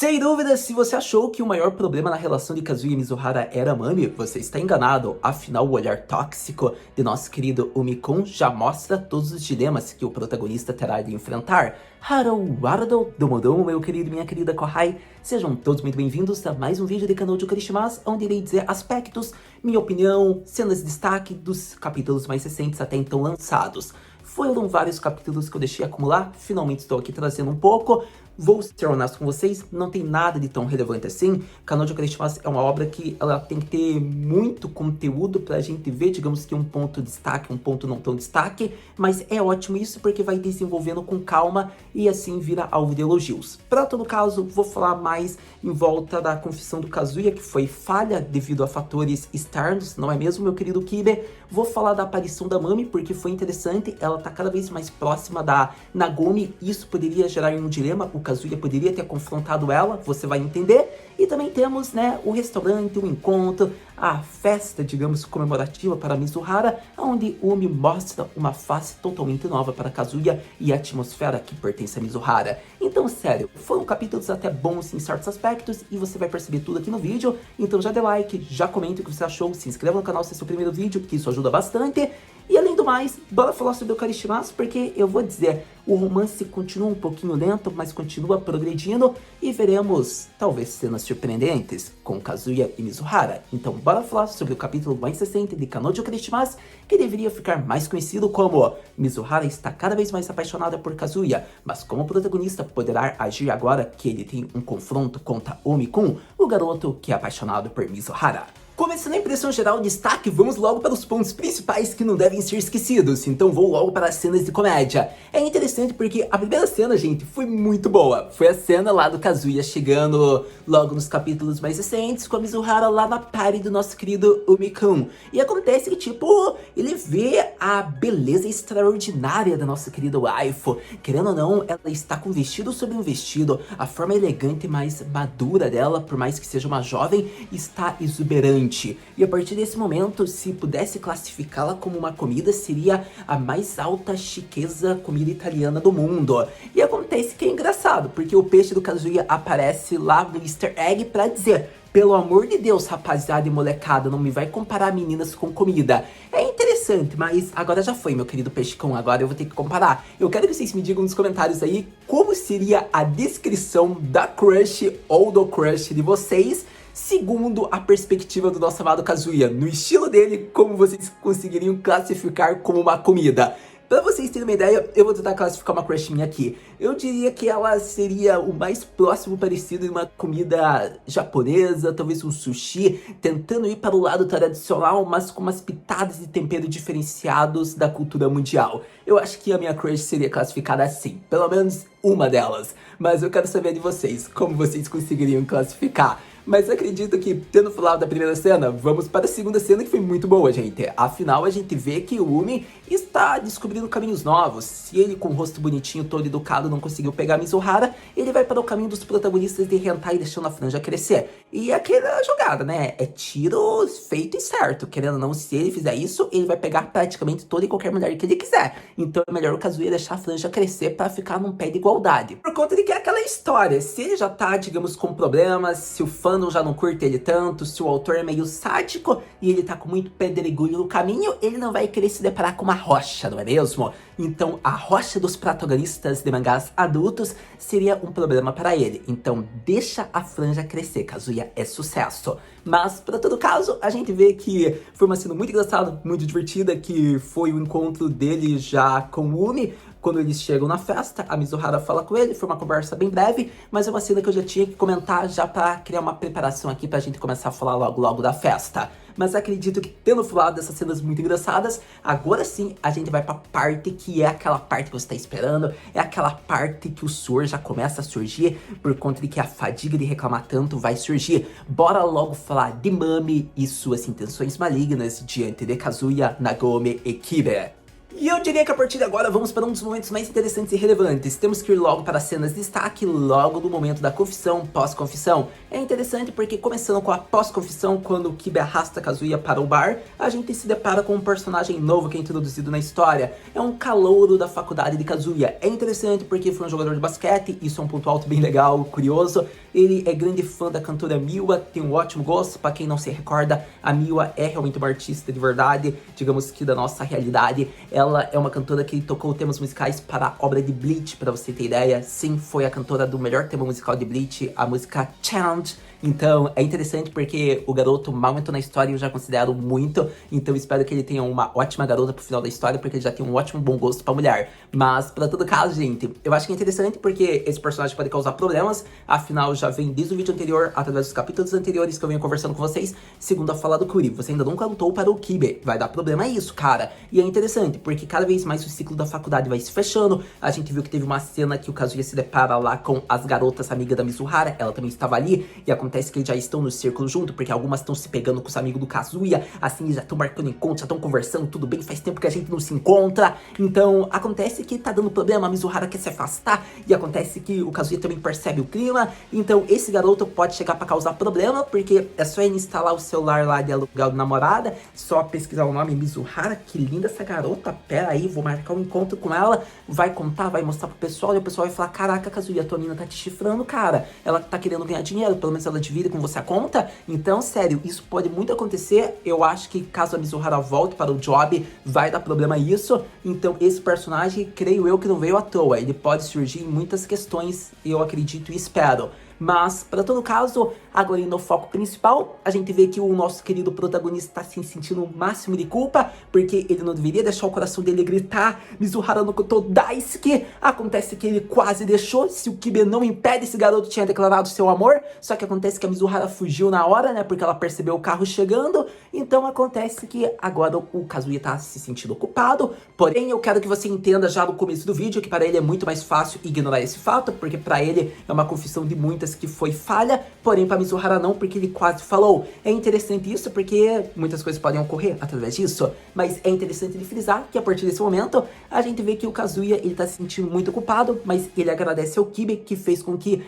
Sem dúvida, se você achou que o maior problema na relação de Kazuya e Mizuhara era a Mami, você está enganado. Afinal, o olhar tóxico de nosso querido Umi-kun já mostra todos os dilemas que o protagonista terá de enfrentar. Haru Wardo, Domodon, meu querido e minha querida Kohai, sejam todos muito bem-vindos a mais um vídeo de canal de Okarishimasu, onde irei dizer aspectos, minha opinião, cenas de destaque dos capítulos mais recentes até então lançados. Foram vários capítulos que eu deixei acumular, finalmente estou aqui trazendo um pouco. Vou ser honesto com vocês, não tem nada de tão relevante assim. Canal de Okarishimasu é uma obra que ela tem que ter muito conteúdo pra gente ver, digamos que um ponto de destaque, um ponto não tão destaque, mas é ótimo isso porque vai desenvolvendo com calma e assim vira alvo de elogios. Pra todo caso, vou falar mais em volta da confissão do Kazuya, que foi falha devido a fatores externos, não é mesmo, meu querido Kibe? Vou falar da aparição da Mami, porque foi interessante, ela tá cada vez mais próxima da Nagome, isso poderia gerar um dilema, o Kazuya poderia ter confrontado ela, você vai entender. E também temos, né, o restaurante, o encontro, a festa, digamos, comemorativa para Mizuhara, onde Umi mostra uma face totalmente nova para Kazuya e a atmosfera que pertence a Mizuhara. Então, sério, foram capítulos até bons em certos aspectos e você vai perceber tudo aqui no vídeo. Então já dê like, já comente o que você achou, se inscreva no canal se esse é o primeiro vídeo, que isso ajuda bastante. E além do mais, bora falar sobre o Okarishimasu, porque eu vou dizer, o romance continua um pouquinho lento, mas continua progredindo e veremos, talvez, cenas surpreendentes com Kazuya e Mizuhara. Então bora falar sobre o capítulo mais recente de Kannou de Okarishimasu, que deveria ficar mais conhecido como Mizuhara está cada vez mais apaixonada por Kazuya, mas como protagonista poderá agir agora que ele tem um confronto contra Umi-kun, o garoto que é apaixonado por Mizuhara. Começando a impressão geral de destaque, vamos logo para os pontos principais que não devem ser esquecidos, então vou logo para as cenas de comédia. É interessante porque a primeira cena, gente, foi muito boa. Foi a cena lá do Kazuya chegando logo nos capítulos mais recentes com a Mizuhara lá na party do nosso querido Umi-kun. E acontece que, tipo, ele vê a beleza extraordinária da nossa querida waifu. Querendo ou não, ela está com vestido sobre um vestido, a forma elegante e mais madura dela, por mais que seja uma jovem, está exuberante. E a partir desse momento, se pudesse classificá-la como uma comida, seria a mais alta chiqueza comida italiana do mundo. E acontece que é engraçado, porque o peixe do Kazuya aparece lá no easter egg pra dizer: pelo amor de Deus, rapaziada e molecada, não me vai comparar meninas com comida. É interessante, mas agora já foi, meu querido peixicão, agora eu vou ter que comparar. Eu quero que vocês me digam nos comentários aí como seria a descrição da crush ou do crush de vocês, segundo a perspectiva do nosso amado Kazuya, no estilo dele, como vocês conseguiriam classificar como uma comida. Pra vocês terem uma ideia, eu vou tentar classificar uma crush minha aqui. Eu diria que ela seria o mais próximo parecido de uma comida japonesa, talvez um sushi, tentando ir para o lado tradicional, mas com umas pitadas de tempero diferenciados da cultura mundial. Eu acho que a minha crush seria classificada assim, pelo menos uma delas. Mas eu quero saber de vocês, como vocês conseguiriam classificar. Mas acredito que, tendo falado da primeira cena, vamos para a segunda cena, que foi muito boa, gente. Afinal, a gente vê que o Umi está descobrindo caminhos novos. Se ele, com o rosto bonitinho, todo educado, não conseguiu pegar a Mizuhara, ele vai para o caminho dos protagonistas de hentai, deixando a franja crescer. E aquela jogada, né? É tiro feito e certo. Querendo ou não, se ele fizer isso, ele vai pegar praticamente toda e qualquer mulher que ele quiser. Então é melhor o Kazuya deixar a franja crescer para ficar num pé de igualdade. Por conta de que é aquela história, se ele já tá, digamos, com problemas, se o fã já não curte ele tanto, se o autor é meio sádico e ele tá com muito pedregulho no caminho, ele não vai querer se deparar com uma rocha, não é mesmo? Então a rocha dos protagonistas de mangás adultos seria um problema para ele. Então deixa a franja crescer, Kazuya é sucesso. Mas, para todo caso, a gente vê que foi uma cena muito engraçada, muito divertida, que foi o encontro dele já com o Umi. Quando eles chegam na festa, a Mizuhara fala com ele, foi uma conversa bem breve, mas é uma cena que eu já tinha que comentar já pra criar uma preparação aqui pra gente começar a falar logo da festa. Mas acredito que, tendo falado dessas cenas muito engraçadas, agora sim a gente vai pra parte que é aquela parte que você tá esperando, é aquela parte que o suor já começa a surgir, por conta de que a fadiga de reclamar tanto vai surgir. Bora logo falar de Mami e suas intenções malignas diante de Kazuya, Nagome e Kibe. E eu diria que a partir de agora vamos para um dos momentos mais interessantes e relevantes. Temos que ir logo para as cenas de destaque, logo do momento da confissão, pós-confissão. É interessante porque começando com a pós-confissão, quando o Kibe arrasta Kazuya para o bar, a gente se depara com um personagem novo que é introduzido na história. É um calouro da faculdade de Kazuya. É interessante porque foi um jogador de basquete, isso é um ponto alto bem legal, curioso. Ele é grande fã da cantora Miwa, tem um ótimo gosto. Para quem não se recorda, a Miwa é realmente uma artista de verdade, digamos que da nossa realidade. Ela é uma cantora que tocou temas musicais para a obra de Bleach, para você ter ideia. Sim, foi a cantora do melhor tema musical de Bleach, a música Challenge. Então, é interessante porque o garoto mal entrou na história e eu já considero muito. Então, espero que ele tenha uma ótima garota pro final da história, porque ele já tem um ótimo bom gosto pra mulher. Mas, pra todo caso, gente, eu acho que é interessante porque esse personagem pode causar problemas. Afinal, já vem desde o vídeo anterior, através dos capítulos anteriores que eu venho conversando com vocês. Segundo a fala do Kuri, você ainda não cantou para o Kibe. Vai dar problema isso, cara. E é interessante, porque cada vez mais o ciclo da faculdade vai se fechando. A gente viu que teve uma cena que o Kazuya se depara lá com as garotas amigas da Mizuhara. Ela também estava ali. E acontece que eles já estão no círculo junto, porque algumas estão se pegando com os amigos do Kazuya. Assim, eles já estão marcando encontro, já estão conversando, tudo bem, faz tempo que a gente não se encontra. Então, acontece que tá dando problema, a Mizuhara quer se afastar. E acontece que o Kazuya também percebe o clima. Então, esse garoto pode chegar pra causar problema, porque é só ele instalar o celular lá de aluguel de namorada, só pesquisar o nome Mizuhara. Que linda essa garota, pera aí, vou marcar um encontro com ela. Vai contar, vai mostrar pro pessoal, e o pessoal vai falar: caraca, Kazuya, tua mina tá te chifrando, cara. Ela tá querendo ganhar dinheiro, pelo menos ela divide com você a conta. Então, sério, isso pode muito acontecer. Eu acho que caso a Mizuhara volte para o job, vai dar problema isso. Então, esse personagem, creio eu que não veio à toa. Ele pode surgir em muitas questões, eu acredito e espero. Mas, para todo caso, agora indo ao foco principal, a gente vê que o nosso querido protagonista está se sentindo o máximo de culpa, porque ele não deveria deixar o coração dele gritar Mizuhara no Koto Daisuke. Acontece que ele quase deixou, se o Kibe não impede, esse garoto tinha declarado seu amor, só que acontece que a Mizuhara fugiu na hora, né, porque ela percebeu o carro chegando. Então acontece que agora o Kazuya tá se sentindo culpado, porém eu quero que você entenda já no começo do vídeo que para ele é muito mais fácil ignorar esse fato, porque para ele é uma confissão de muitas que foi falha, porém para Mizuhara não, porque ele quase falou. É interessante isso porque muitas coisas podem ocorrer através disso, mas é interessante de frisar que a partir desse momento a gente vê que o Kazuya ele tá se sentindo muito culpado, mas ele agradece ao Kibe que fez com que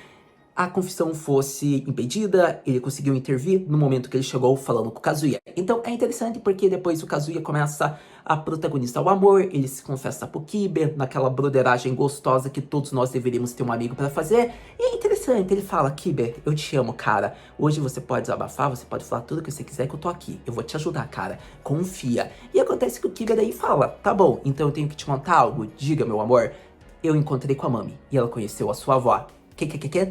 a confissão fosse impedida, ele conseguiu intervir no momento que ele chegou falando com o Kazuya. Então é interessante porque depois o Kazuya começa a protagonizar o amor, ele se confessa pro Kibe, naquela broderagem gostosa que todos nós deveríamos ter um amigo pra fazer. E é interessante, ele fala: Kibe, eu te amo, cara. Hoje você pode desabafar, você pode falar tudo que você quiser que eu tô aqui. Eu vou te ajudar, cara. Confia. E acontece que o Kibe daí fala: tá bom, então eu tenho que te contar algo. Diga, meu amor. Eu encontrei com a Mami e ela conheceu a sua avó.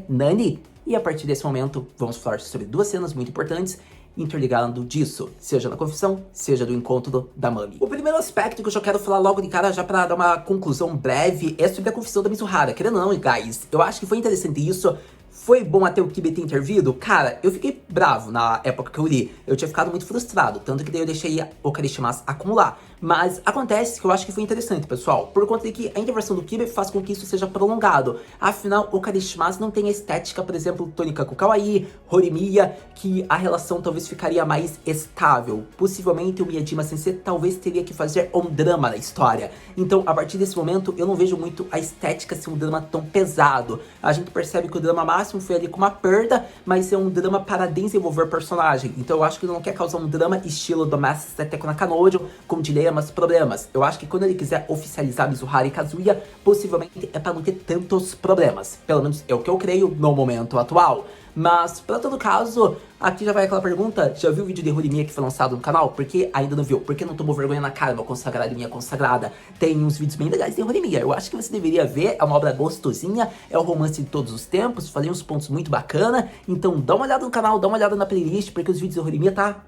Nani? E a partir desse momento, vamos falar sobre duas cenas muito importantes interligando disso, seja na confissão, seja do encontro da Mami. O primeiro aspecto que eu já quero falar logo de cara, já pra dar uma conclusão breve, é sobre a confissão da Mizuhara. Querendo ou não, guys, eu acho que foi interessante isso. Foi bom até o Kibe ter intervido? Cara, eu fiquei bravo na época que eu li. Eu tinha ficado muito frustrado, tanto que daí eu deixei o Karishimasu acumular. Mas acontece que eu acho que foi interessante, pessoal, por conta de que a intervenção do Kibe faz com que isso seja prolongado. Afinal, o Karishimasu não tem a estética, por exemplo, Tonikaku Kawaii, Horimiya, que a relação talvez ficaria mais estável. Possivelmente o Miyajima Sensei talvez teria que fazer um drama na história. Então, a partir desse momento, eu não vejo muito a estética ser um drama tão pesado. A gente percebe que o drama máximo foi ali com uma perda, mas é um drama para desenvolver personagem. Então eu acho que ele não quer causar um drama estilo do Master Seteko Nakanojo, com dilemas, problemas. Eu acho que quando ele quiser oficializar Mizuhara e Kazuya, possivelmente é para não ter tantos problemas. Pelo menos é o que eu creio no momento atual. Mas, pra todo caso, aqui já vai aquela pergunta: já viu o vídeo de Horimiya que foi lançado no canal? Por que ainda não viu? Por que não tomou vergonha na cara, meu consagrado e minha consagrada? Tem uns vídeos bem legais de Horimiya. Eu acho que você deveria ver, é uma obra gostosinha, é o romance de todos os tempos, falei uns pontos muito bacana. Então dá uma olhada no canal, dá uma olhada na playlist, porque os vídeos de Horimiya tá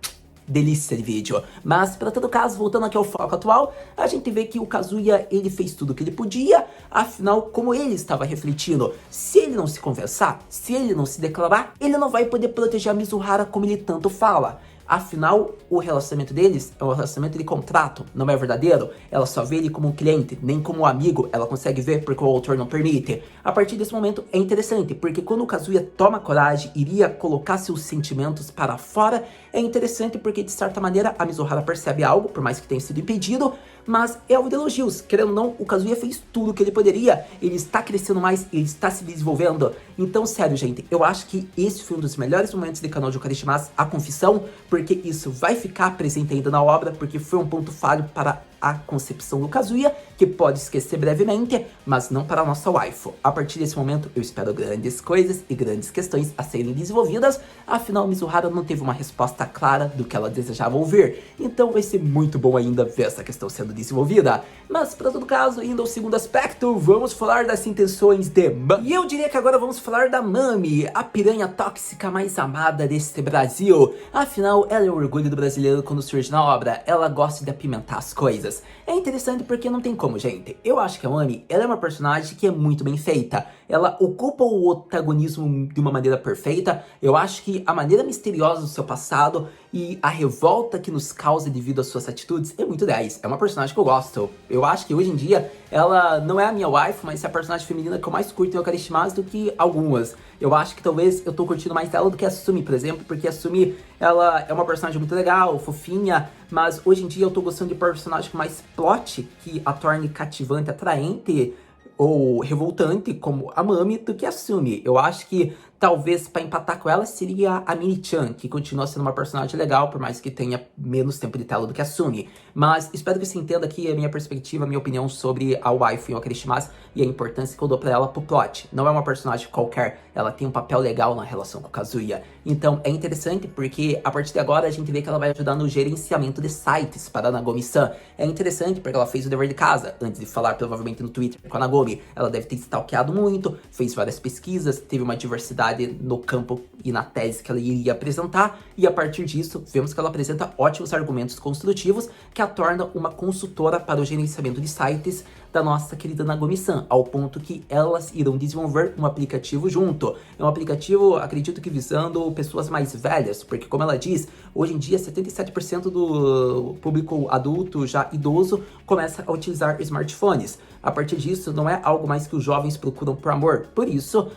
delícia de vídeo. Mas, para todo caso, voltando aqui ao foco atual, a gente vê que o Kazuya, ele fez tudo o que ele podia. Afinal, como ele estava refletindo, se ele não se confessar, se ele não se declarar, ele não vai poder proteger a Mizuhara como ele tanto fala. Afinal, o relacionamento deles é um relacionamento de contrato, não é verdadeiro. Ela só vê ele como um cliente, nem como um amigo. Ela consegue ver porque o autor não permite. A partir desse momento é interessante, porque quando o Kazuya toma coragem, iria colocar seus sentimentos para fora, é interessante porque de certa maneira a Mizuhara percebe algo, por mais que tenha sido impedido, mas é alvo de elogios. Querendo ou não, o Kazuya fez tudo o que ele poderia, ele está crescendo mais, ele está se desenvolvendo. Então, sério, gente, eu acho que esse foi um dos melhores momentos de Kanojo Karishimasu, a confissão, porque isso vai ficar presente ainda na obra, porque foi um ponto falho para a concepção do Kazuya, que pode esquecer brevemente, mas não para a nossa waifu. A partir desse momento, eu espero grandes coisas e grandes questões a serem desenvolvidas, afinal, Mizuhara não teve uma resposta clara do que ela desejava ouvir, então vai ser muito bom ainda ver essa questão sendo desenvolvida. Mas, para todo caso, indo ao segundo aspecto, vamos falar das intenções de Mami. E eu diria que agora vamos falar da Mami, a piranha tóxica mais amada deste Brasil. Afinal, ela é o orgulho do brasileiro quando surge na obra, ela gosta de apimentar as coisas. É interessante porque não tem como, gente. Eu acho que a Mami, ela é uma personagem que é muito bem feita. Ela ocupa o antagonismo de uma maneira perfeita. Eu acho que a maneira misteriosa do seu passado e a revolta que nos causa devido às suas atitudes é muito 10. É uma personagem que eu gosto. Eu acho que hoje em dia ela não é a minha wife, mas é a personagem feminina que eu mais curto em Okarishimasu do que algumas. Eu acho que talvez eu tô curtindo mais ela do que a Sumi, por exemplo, porque a Sumi, ela é uma personagem muito legal, fofinha, mas hoje em dia eu tô gostando de personagem com mais plot, que a torne cativante, atraente ou revoltante, como a Mami, do que a Sumi. Eu acho que talvez para empatar com ela seria a Mini-chan, que continua sendo uma personagem legal, por mais que tenha menos tempo de tela do que a Sumi. Mas espero que você entenda aqui a minha perspectiva, a minha opinião sobre a waifu em Okarishimasu e a importância que eu dou pra ela pro plot. Não é uma personagem qualquer, ela tem um papel legal na relação com o Kazuya. Então é interessante porque a partir de agora a gente vê que ela vai ajudar no gerenciamento de sites para a Nagomi-san. É interessante porque ela fez o dever de casa, antes de falar provavelmente no Twitter com a Nagomi. Ela deve ter stalkeado muito, fez várias pesquisas, teve uma diversidade no campo e na tese que ela iria apresentar, e a partir disso, vemos que ela apresenta ótimos argumentos construtivos que a torna uma consultora para o gerenciamento de sites da nossa querida Nagomi-san, ao ponto que elas irão desenvolver um aplicativo junto. É um aplicativo, acredito que visando pessoas mais velhas, porque como ela diz, hoje em dia 77% do público adulto, já idoso, começa a utilizar smartphones. A partir disso, não é algo mais que os jovens procuram por amor. Por isso,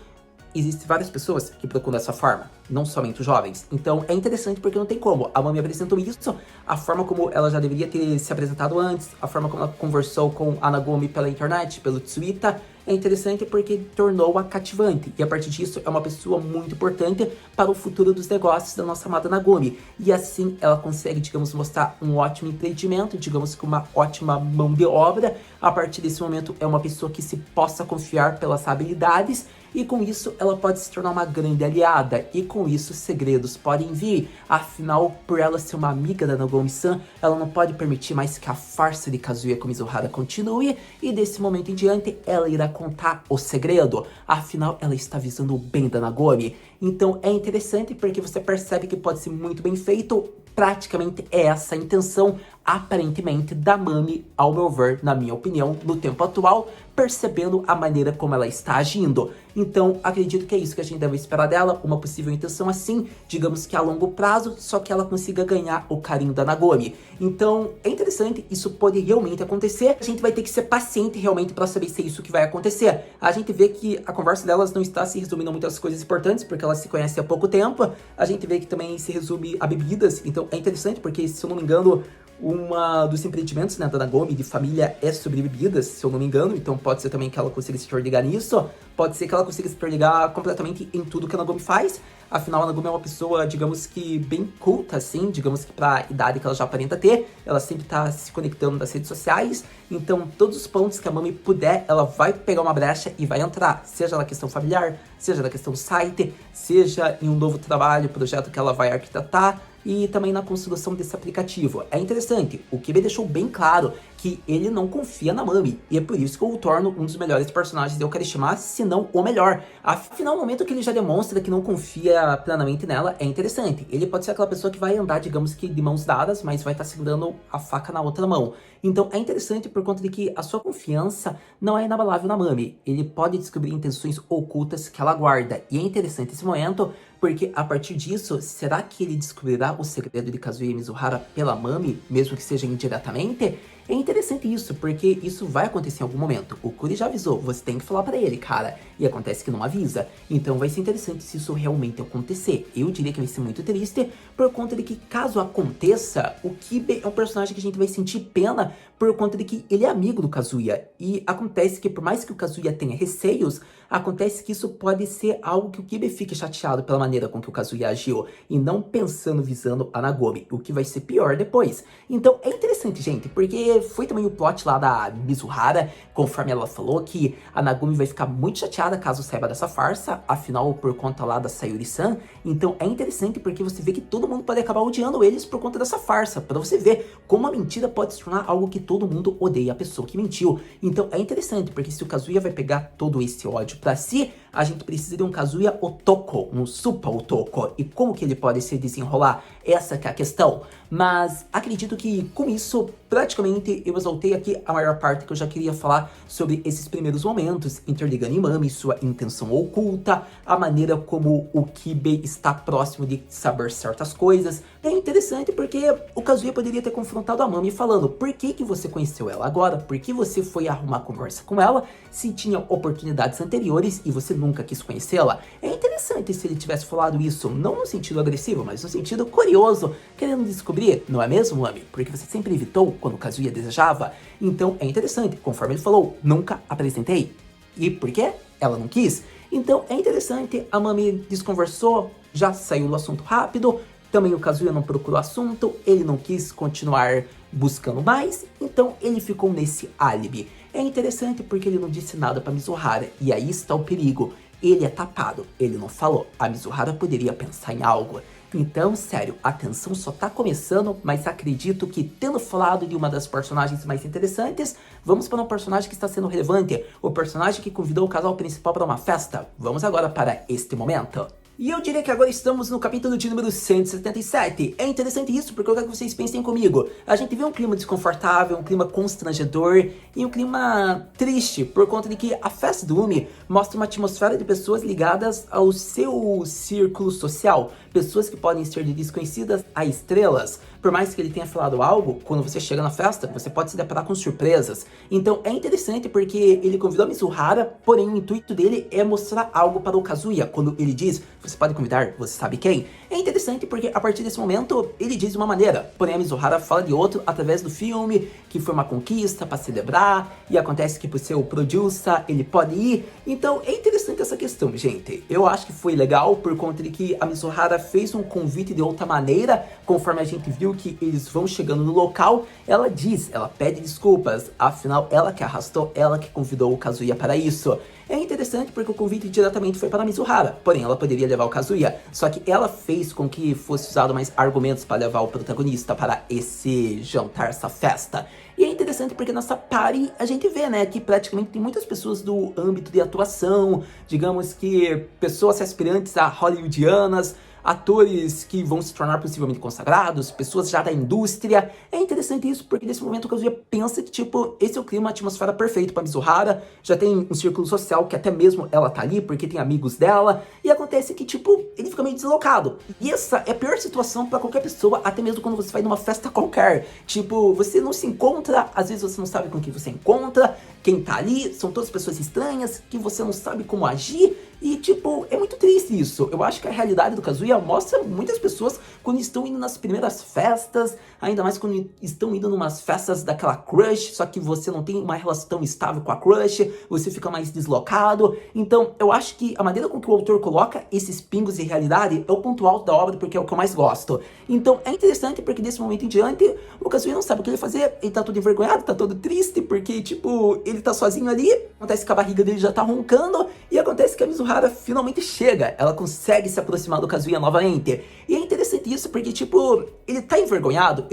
existem várias pessoas que procuram dessa forma, não somente os jovens. Então é interessante porque não tem como. A Mami apresentou isso, a forma como ela já deveria ter se apresentado antes, a forma como ela conversou com a Nagomi pela internet, pelo Twitter, é interessante porque tornou-a cativante. E a partir disso é uma pessoa muito importante para o futuro dos negócios da nossa amada Nagomi. E assim ela consegue, digamos, mostrar um ótimo empreendimento, digamos que uma ótima mão de obra. A partir desse momento é uma pessoa que se possa confiar pelas habilidades, e com isso ela pode se tornar uma grande aliada, e com isso segredos podem vir. Afinal, por ela ser uma amiga da Nagomi-san, ela não pode permitir mais que a farsa de Kazuya com Mizuhara continue, e desse momento em diante ela irá contar o segredo. Afinal, ela está visando o bem da Nagomi. Então é interessante porque você percebe que pode ser muito bem feito. Praticamente é essa a intenção, aparentemente, da Mami, ao meu ver, na minha opinião, no tempo atual, percebendo a maneira como ela está agindo. Então, acredito que é isso que a gente deve esperar dela, uma possível intenção assim, digamos que a longo prazo, só que ela consiga ganhar o carinho da Nagomi. Então, é interessante, isso pode realmente acontecer. A gente vai ter que ser paciente realmente para saber se é isso que vai acontecer. A gente vê que a conversa delas não está se resumindo a muitas coisas importantes, porque elas se conhecem há pouco tempo. A gente vê que também se resume a bebidas, então é interessante porque, se eu não me engano, uma dos empreendimentos, né, da Nagomi de família é sobre bebidas, se eu não me engano, então pode ser também que ela consiga se interligar nisso, pode ser que ela consiga se interligar completamente em tudo que a Nagomi faz. Afinal, a Nagomi é uma pessoa, digamos que bem culta, assim, digamos que pra idade que ela já aparenta ter, ela sempre tá se conectando nas redes sociais, então todos os pontos que a Mami puder, ela vai pegar uma brecha e vai entrar, seja na questão familiar, seja na questão do site, seja em um novo trabalho, projeto que ela vai arquitetar, e também na construção desse aplicativo. É interessante, o Kibe deixou bem claro que ele não confia na Mami, e é por isso que eu o torno um dos melhores personagens de Okarishimasu, se não o melhor. Afinal, no momento que ele já demonstra que não confia plenamente nela, é interessante. Ele pode ser aquela pessoa que vai andar, digamos que de mãos dadas, mas vai estar segurando a faca na outra mão. Então é interessante por conta de que a sua confiança não é inabalável na Mami. Ele pode descobrir intenções ocultas que ela guarda, e é interessante esse momento, porque a partir disso, será que ele descobrirá o segredo de Kazuya Mizuhara pela Mami, mesmo que seja indiretamente? É interessante isso, porque isso vai acontecer em algum momento. O Kuri já avisou, você tem que falar pra ele, cara. E acontece que não avisa. Então vai ser interessante se isso realmente acontecer. Eu diria que vai ser muito triste, por conta de que caso aconteça, o Kibe é um personagem que a gente vai sentir pena por conta de que ele é amigo do Kazuya. E acontece que por mais que o Kazuya tenha receios, acontece que isso pode ser algo que o Kibe fique chateado pela maneira com que o Kazuya agiu, e não pensando visando a Nagome, o que vai ser pior depois. Então é interessante, gente, porque foi também o plot lá da Mizuhara, conforme ela falou, que a Nagome vai ficar muito chateada caso saiba dessa farsa, afinal por conta lá da Sayuri-san. Então é interessante porque você vê que todo mundo pode acabar odiando eles por conta dessa farsa, pra você ver como a mentira pode se tornar algo que todo mundo odeia a pessoa que mentiu. Então é interessante, porque se o Kazuya vai pegar todo esse ódio pra si, a gente precisa de um Kazuya Otoko, um Super Otoko. E como que ele pode se desenrolar? Essa que é a questão. Mas acredito que com isso, praticamente eu exaltei aqui a maior parte que eu já queria falar sobre esses primeiros momentos, interligando Imami, sua intenção oculta, a maneira como o Kibe está próximo de saber certas coisas. É interessante porque o Kazuya poderia ter confrontado a Mami falando: por que que você conheceu ela agora? Por que você foi arrumar conversa com ela se tinha oportunidades anteriores e você nunca quis conhecê-la? É interessante se ele tivesse falado isso, não no sentido agressivo, mas no sentido curioso, querendo descobrir, não é mesmo, Mami? Porque você sempre evitou quando o Kazuya desejava. Então é interessante, conforme ele falou, nunca apresentei. E por quê? Ela não quis. Então é interessante, a Mami desconversou, já saiu do assunto rápido. Também o Kazuya não procurou assunto, ele não quis continuar buscando mais, então ele ficou nesse álibi. É interessante porque ele não disse nada pra Mizuhara, e aí está o perigo. Ele é tapado, ele não falou. A Mizuhara poderia pensar em algo. Então, sério, a tensão só tá começando, mas acredito que, tendo falado de uma das personagens mais interessantes, vamos para um personagem que está sendo relevante, o personagem que convidou o casal principal para uma festa. Vamos agora para este momento. E eu diria que agora estamos no capítulo de número 177. É interessante isso porque eu quero que vocês pensem comigo. A gente vê um clima desconfortável, um clima constrangedor e um clima triste por conta de que a festa do Umi mostra uma atmosfera de pessoas ligadas ao seu círculo social. Pessoas que podem ser de desconhecidas a estrelas. Por mais que ele tenha falado algo, quando você chega na festa, você pode se deparar com surpresas. Então é interessante porque ele convidou a Mizuhara, porém o intuito dele é mostrar algo para o Kazuya. Quando ele diz, você pode convidar, você sabe quem? É interessante porque a partir desse momento ele diz de uma maneira, porém a Mizuhara fala de outro através do filme, que foi uma conquista para celebrar, e acontece que por ser o producer ele pode ir. Então é interessante essa questão, gente. Eu acho que foi legal por conta de que a Mizuhara fez um convite de outra maneira, conforme a gente viu que eles vão chegando no local, ela diz, ela pede desculpas, afinal ela que arrastou, ela que convidou o Kazuya para isso. É interessante porque o convite diretamente foi para a Mizuhara, porém ela poderia levar o Kazuya, só que ela fez com que fosse usado mais argumentos para levar o protagonista para esse jantar, essa festa. E é interessante porque nessa party a gente vê, né, que praticamente tem muitas pessoas do âmbito de atuação, digamos que pessoas aspirantes a hollywoodianas, atores que vão se tornar possivelmente consagrados, pessoas já da indústria. É interessante isso, porque nesse momento o Kazuya pensa que, tipo, esse é o clima, a atmosfera perfeita pra Mizuhara, já tem um círculo social que até mesmo ela tá ali, porque tem amigos dela, e acontece que, tipo, ele fica meio deslocado. E essa é a pior situação pra qualquer pessoa, até mesmo quando você vai numa festa qualquer. Tipo, você não se encontra, às vezes você não sabe com quem você encontra, quem tá ali, são todas pessoas estranhas, que você não sabe como agir, e, tipo, é muito triste isso. Eu acho que a realidade do Kazuya mostra muitas pessoas quando estão indo nas primeiras festas, ainda mais quando estão indo numas festas daquela crush, só que você não tem uma relação tão estável com a crush, você fica mais deslocado. Então, eu acho que a maneira com que o autor coloca esses pingos de realidade é o ponto alto da obra, porque é o que eu mais gosto. Então, é interessante porque desse momento em diante, o Kazuya não sabe o que ele fazer, ele tá todo envergonhado, tá todo triste, porque, tipo, ele tá sozinho ali, acontece que a barriga dele já tá roncando, e acontece que a Mizuhara finalmente chega, ela consegue se aproximar do Kazuya novamente. E é interessante isso porque, tipo, ele tá envergonhado,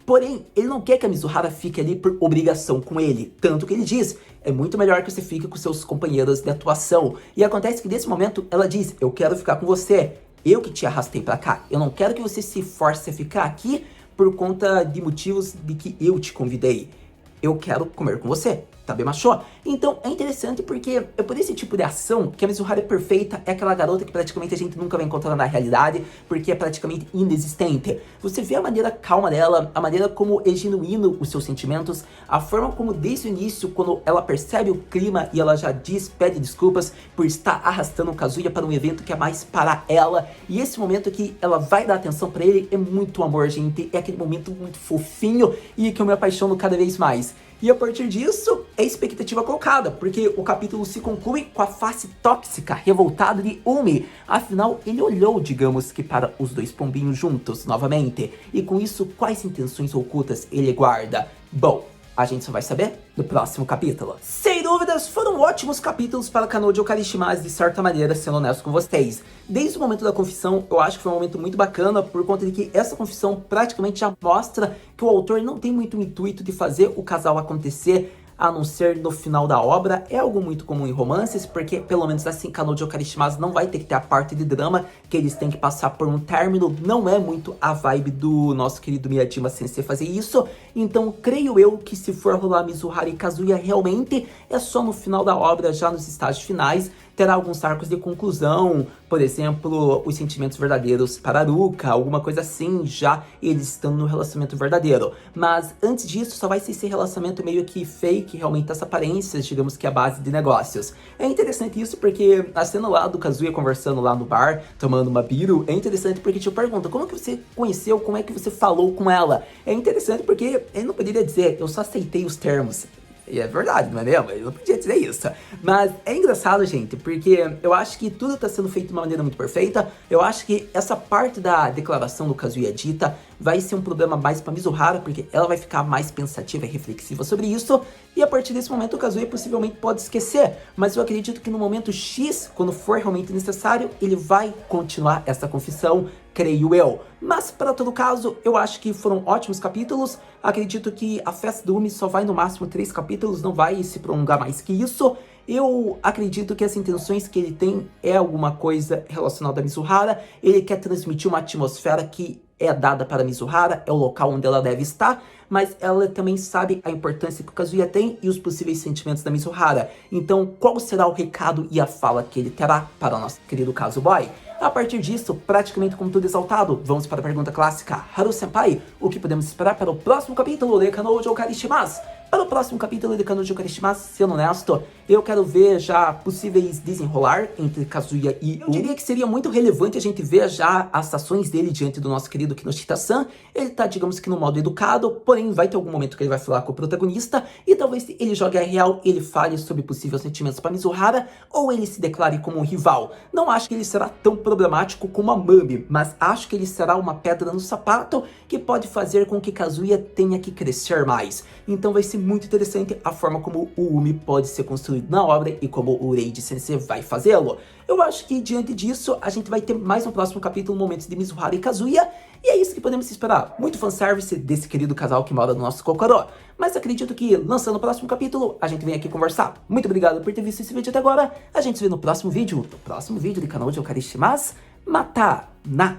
porém, ele não quer que a Mizuhara fique ali por obrigação com ele, tanto que ele diz, é muito melhor que você fique com seus companheiros de atuação. E acontece que nesse momento, ela diz, eu quero ficar com você, eu que te arrastei pra cá, eu não quero que você se force a ficar aqui por conta de motivos de que eu te convidei. Eu quero comer com você, sabe, machô? Então é interessante porque é por esse tipo de ação que a Mizuhara é perfeita, é aquela garota que praticamente a gente nunca vai encontrar na realidade, porque é praticamente inexistente. Você vê a maneira calma dela, a maneira como é genuíno os seus sentimentos, a forma como desde o início, quando ela percebe o clima e ela já pede desculpas por estar arrastando o Kazuya para um evento que é mais para ela, e esse momento que ela vai dar atenção para ele é muito amor, gente, é aquele momento muito fofinho e que eu me apaixono cada vez mais. E a partir disso, é expectativa colocada, porque o capítulo se conclui com a face tóxica, revoltada de Umi. Afinal, ele olhou, digamos que para os dois pombinhos juntos, novamente. E com isso, quais intenções ocultas ele guarda? Bom, a gente só vai saber no próximo capítulo. Sem dúvidas, foram ótimos capítulos para Kanojo Karishimasu, de certa maneira, sendo honesto com vocês. Desde o momento da confissão, eu acho que foi um momento muito bacana, por conta de que essa confissão praticamente já mostra que o autor não tem muito intuito de fazer o casal acontecer, a não ser no final da obra. É algo muito comum em romances, porque pelo menos assim Kanojo Karishimasu não vai ter que ter a parte de drama, que eles têm que passar por um término. Não é muito a vibe do nosso querido Miyajima Sensei fazer isso, então creio eu que se for rolar Mizuhara e Kazuya realmente é só no final da obra, já nos estágios finais. Terá alguns arcos de conclusão, por exemplo, os sentimentos verdadeiros para Ruka, alguma coisa assim, já eles estando no relacionamento verdadeiro. Mas antes disso, só vai ser esse relacionamento meio que fake, realmente essa aparência, digamos que a base de negócios. É interessante isso porque a cena lá do Kazuya conversando lá no bar, tomando uma biru, é interessante porque te pergunta, como que você conheceu, como é que você falou com ela? É interessante porque ele não poderia dizer, eu só aceitei os termos. E é verdade, não é mesmo? Eu não podia dizer isso. Mas é engraçado, gente, porque eu acho que tudo tá sendo feito de uma maneira muito perfeita. Eu acho que essa parte da declaração do Kazuya dita vai ser um problema mais pra Mizuhara, porque ela vai ficar mais pensativa e reflexiva sobre isso. E a partir desse momento o Kazuya possivelmente pode esquecer. Mas eu acredito que no momento X, quando for realmente necessário, ele vai continuar essa confissão, creio eu. Mas, para todo caso, eu acho que foram ótimos capítulos. Acredito que a festa do Umi só vai no máximo 3 capítulos, não vai se prolongar mais que isso. Eu acredito que as intenções que ele tem é alguma coisa relacionada a Mizuhara. Ele quer transmitir uma atmosfera que é dada para Mizuhara, é o local onde ela deve estar, mas ela também sabe a importância que o Kazuya tem e os possíveis sentimentos da Mizuhara. Então, qual será o recado e a fala que ele terá para o nosso querido Kazuboy? A partir disso, praticamente como tudo exaltado, vamos para a pergunta clássica. Haru-senpai, o que podemos esperar para o próximo capítulo de Kanojo Karishimasu? Para o próximo capítulo de Kanojo Karishimasu, sendo honesto, eu quero ver já possíveis desenrolar entre Kazuya e Eu diria que seria muito relevante a gente ver já as ações dele diante do nosso querido Kinoshita-san. Ele tá, digamos que no modo educado, porém vai ter algum momento que ele vai falar com o protagonista e talvez ele jogue a real, ele fale sobre possíveis sentimentos para Mizuhara ou ele se declare como um rival. Não acho que ele será tão problemático como a Mami, mas acho que ele será uma pedra no sapato que pode fazer com que Kazuya tenha que crescer mais. Então vai ser muito interessante a forma como o Umi pode ser construído na obra e como o Reiji Sensei vai fazê-lo. Eu acho que diante disso a gente vai ter mais no próximo capítulo momentos de Mizuhara e Kazuya, e é isso que podemos esperar. Muito fanservice desse querido casal que mora no nosso Kokoro. Mas acredito que lançando o próximo capítulo a gente vem aqui conversar. Muito obrigado por ter visto esse vídeo até agora. A gente se vê no próximo vídeo de Kanojo Karishimasu. Mata na